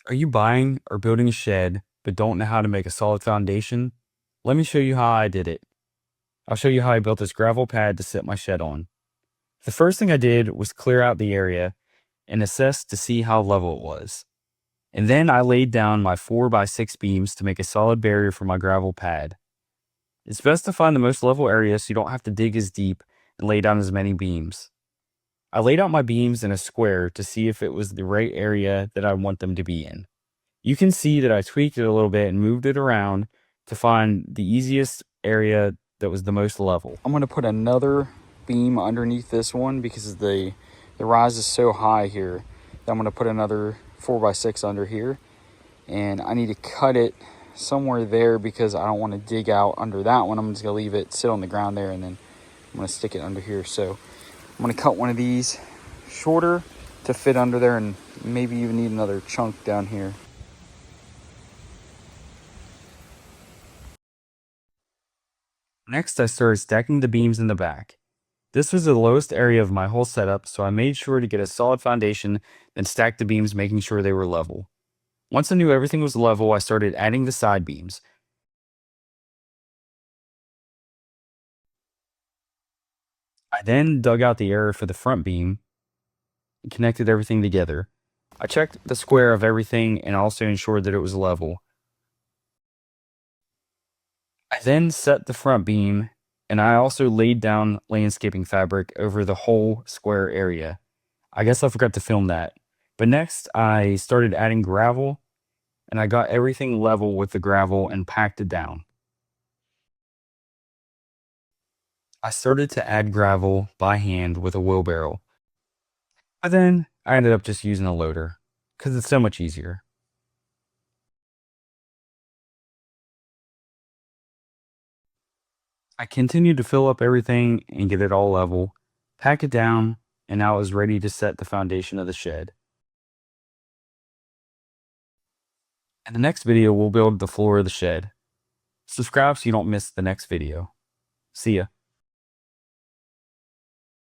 Are you buying or building a shed but don't know how to make a solid foundation? Let me show you how I did it. I'll show you how I built this gravel pad to set my shed on. The first thing I did was clear out the area and assess to see how level it was. And then I laid down my 4x6 beams to make a solid barrier for my gravel pad. It's best to find the most level area so you don't have to dig as deep and lay down as many beams. I laid out my beams in a square to see if it was the right area that I want them to be in. You can see that I tweaked it a little bit and moved it around to find the easiest area that was the most level. I'm going to put another beam underneath this one because the rise is so high here that I'm going to put another 4x6 under here, and I need to cut it somewhere there because I don't want to dig out under that one. I'm just going to leave it sit on the ground there, and then I'm going to stick it under here. So I'm going to cut one of these shorter to fit under there, and maybe even need another chunk down here. Next, I started stacking the beams in the back. This was the lowest area of my whole setup, so I made sure to get a solid foundation, then stack the beams, making sure they were level. Once I knew everything was level, I started adding the side beams. I then dug out the area for the front beam and connected everything together. I checked the square of everything and also ensured that it was level. I then set the front beam, and I also laid down landscaping fabric over the whole square area. I guess I forgot to film that. But next, I started adding gravel, and I got everything level with the gravel and packed it down. I started to add gravel by hand with a wheelbarrow. But then I ended up just using a loader because it's so much easier. I continued to fill up everything and get it all level, pack it down, and now I was ready to set the foundation of the shed. In the next video, we'll build the floor of the shed. Subscribe so you don't miss the next video. See ya.